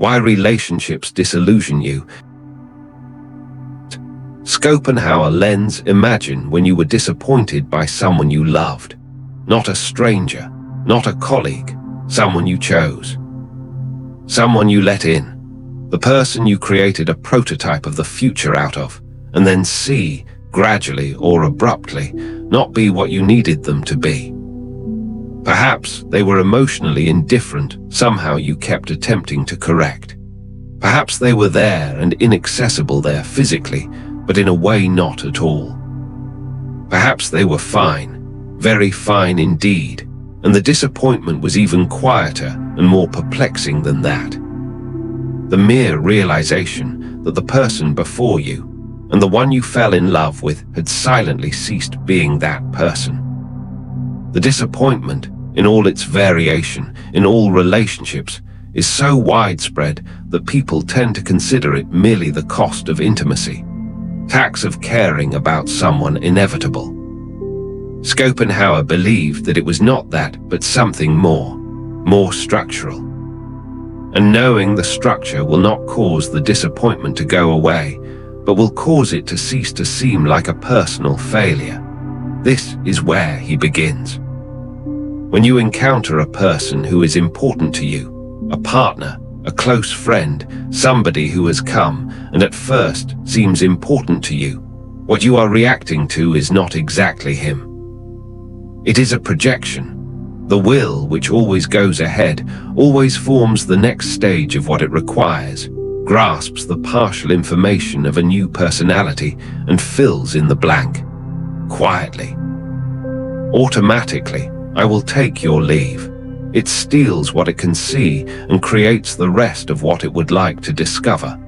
Why relationships disillusion you. Schopenhauer lens: imagine when you were disappointed by someone you loved. Not a stranger, not a colleague, someone you chose. Someone you let in. The person you created a prototype of the future out of, and then see, gradually or abruptly, not be what you needed them to be. Perhaps they were emotionally indifferent, somehow you kept attempting to correct. Perhaps they were there and inaccessible there physically, but in a way not at all. Perhaps they were fine, very fine indeed, and the disappointment was even quieter and more perplexing than that. The mere realization that the person before you, and the one you fell in love with, had silently ceased being that person. The disappointment, in all its variation, in all relationships, is so widespread that people tend to consider it merely the cost of intimacy, tax of caring about someone inevitable. Schopenhauer believed that it was not that, but something more structural. And knowing the structure will not cause the disappointment to go away, but will cause it to cease to seem like a personal failure. This is where he begins. When you encounter a person who is important to you, a partner, a close friend, somebody who has come and at first seems important to you, what you are reacting to is not exactly him. It is a projection. The will, which always goes ahead, always forms the next stage of what it requires, grasps the partial information of a new personality and fills in the blank. Quietly. Automatically, I will take your leave. It steals what it can see and creates the rest of what it would like to discover.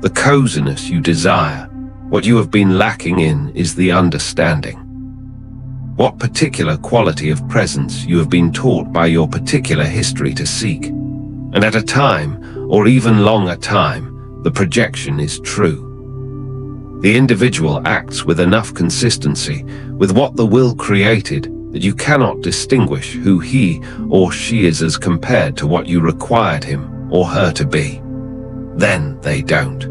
The coziness you desire, what you have been lacking in, is the understanding. What particular quality of presence you have been taught by your particular history to seek. And at a time, or even long a time, the projection is true. The individual acts with enough consistency with what the will created that you cannot distinguish who he or she is as compared to what you required him or her to be. Then they don't.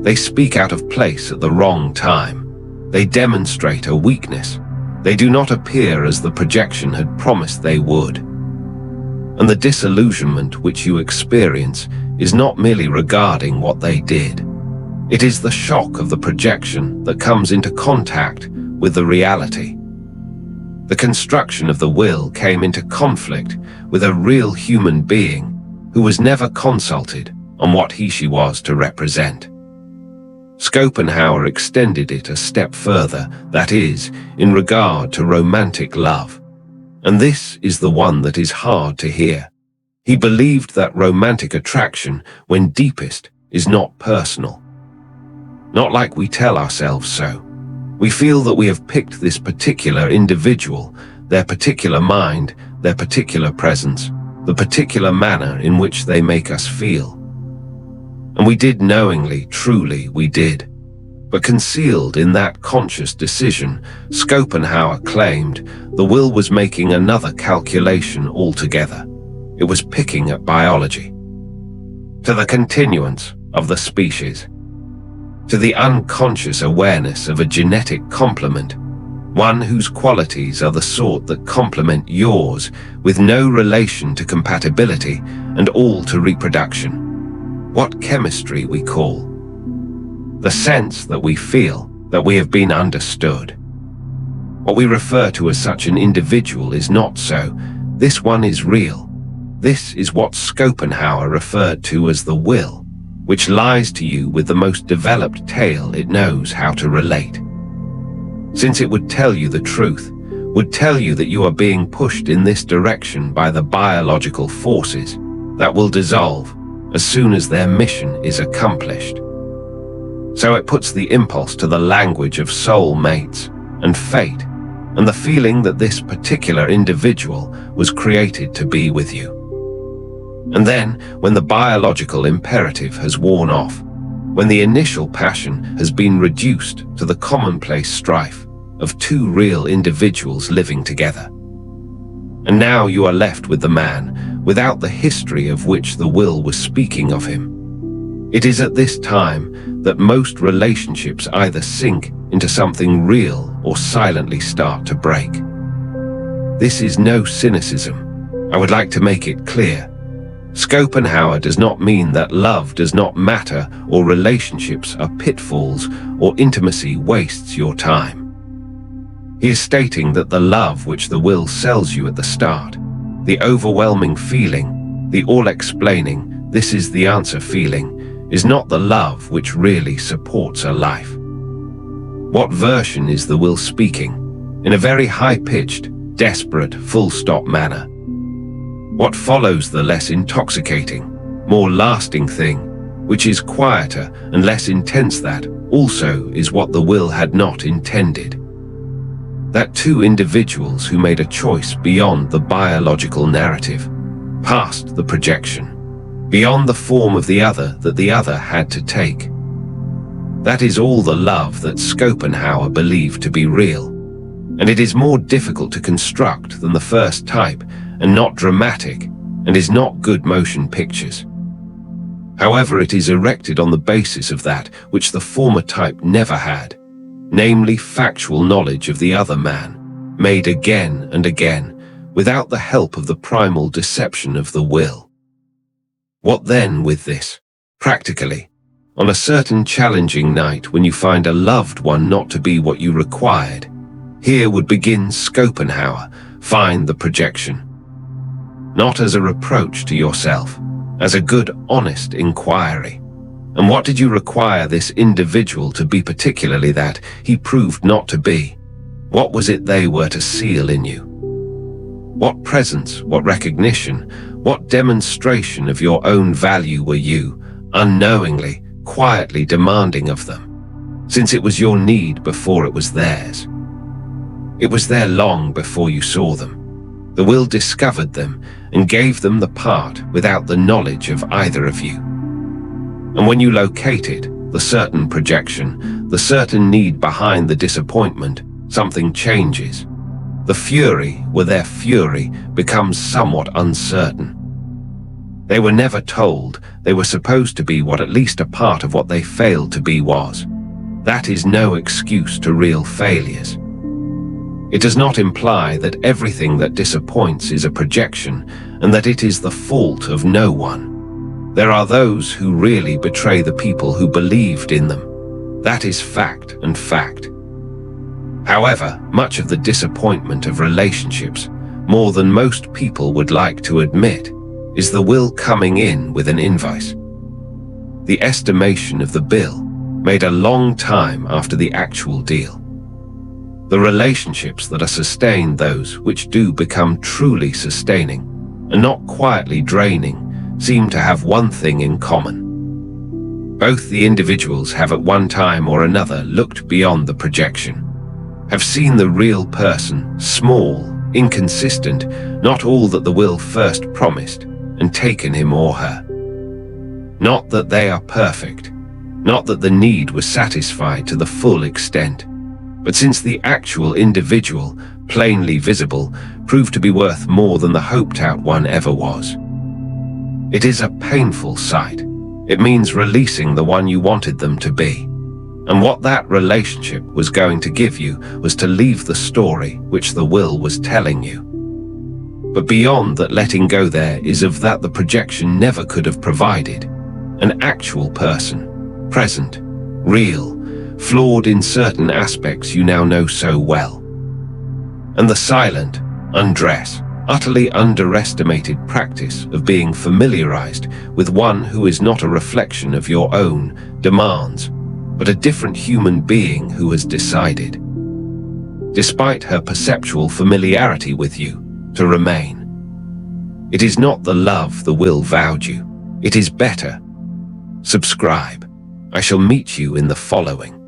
They speak out of place at the wrong time. They demonstrate a weakness. They do not appear as the projection had promised they would. And the disillusionment which you experience is not merely regarding what they did. It is the shock of the projection that comes into contact with the reality. The construction of the will came into conflict with a real human being who was never consulted on what she was to represent. Schopenhauer extended it a step further, that is, in regard to romantic love. And this is the one that is hard to hear. He believed that romantic attraction, when deepest, is not personal. Not like we tell ourselves so. We feel that we have picked this particular individual, their particular mind, their particular presence, the particular manner in which they make us feel. And we did knowingly, truly we did. But concealed in that conscious decision, Schopenhauer claimed, the will was making another calculation altogether. It was picking at biology. To the continuance of the species. To the unconscious awareness of a genetic complement, one whose qualities are the sort that complement yours, with no relation to compatibility and all to reproduction. What chemistry we call. The sense that we feel that we have been understood. What we refer to as such an individual is not so. This one is real. This is what Schopenhauer referred to as the will, which lies to you with the most developed tale it knows how to relate. Since it would tell you the truth, would tell you that you are being pushed in this direction by the biological forces that will dissolve as soon as their mission is accomplished. So it puts the impulse to the language of soul mates and fate, and the feeling that this particular individual was created to be with you. And then, when the biological imperative has worn off, when the initial passion has been reduced to the commonplace strife of two real individuals living together, And now you are left with the man, without the history of which the will was speaking of him. It is at this time that most relationships either sink into something real or silently start to break. This is no cynicism. I would like to make it clear. Schopenhauer does not mean that love does not matter or relationships are pitfalls or intimacy wastes your time. He is stating that the love which the will sells you at the start, the overwhelming feeling, the all-explaining, this is the answer feeling, is not the love which really supports a life. What version is the will speaking? In a very high-pitched, desperate, full-stop manner. What follows the less intoxicating, more lasting thing, which is quieter and less intense, that also is what the will had not intended. That two individuals who made a choice beyond the biological narrative, past the projection, beyond the form of the other that the other had to take. That is all the love that Schopenhauer believed to be real, and it is more difficult to construct than the first type, and not dramatic, and is not good motion pictures. However, it is erected on the basis of that which the former type never had, namely factual knowledge of the other man, made again and again, without the help of the primal deception of the will. What then with this? Practically, on a certain challenging night when you find a loved one not to be what you required, here would begin Schopenhauer, find the projection. Not as a reproach to yourself, as a good, honest inquiry. And what did you require this individual to be, particularly that he proved not to be? What was it they were to seal in you? What presence, what recognition, what demonstration of your own value were you, unknowingly, quietly demanding of them, since it was your need before it was theirs? It was there long before you saw them. The will discovered them and gave them the part without the knowledge of either of you. And when you located the certain projection, the certain need behind the disappointment, something changes. The fury where their fury becomes somewhat uncertain. They were never told they were supposed to be what at least a part of what they failed to be was. That is no excuse to real failures. It does not imply that everything that disappoints is a projection and that it is the fault of no one. There are those who really betray the people who believed in them. That is fact and fact. However, much of the disappointment of relationships, more than most people would like to admit, is the will coming in with an invoice. The estimation of the bill made a long time after the actual deal. The relationships that are sustained, those which do become truly sustaining and not quietly draining, seem to have one thing in common. Both the individuals have at one time or another looked beyond the projection, have seen the real person, small, inconsistent, not all that the will first promised, and taken him or her. Not that they are perfect, not that the need was satisfied to the full extent, but since the actual individual, plainly visible, proved to be worth more than the hoped-out one ever was. It is a painful sight. It means releasing the one you wanted them to be. And what that relationship was going to give you was to leave the story which the will was telling you. But beyond that, letting go there is of that the projection never could have provided. An actual person, present, real, flawed in certain aspects you now know so well. And the silent, undress, utterly underestimated practice of being familiarized with one who is not a reflection of your own demands, but a different human being who has decided, despite her perceptual familiarity with you, to remain. It is not the love the will vowed you. It is better. Subscribe. I shall meet you in the following.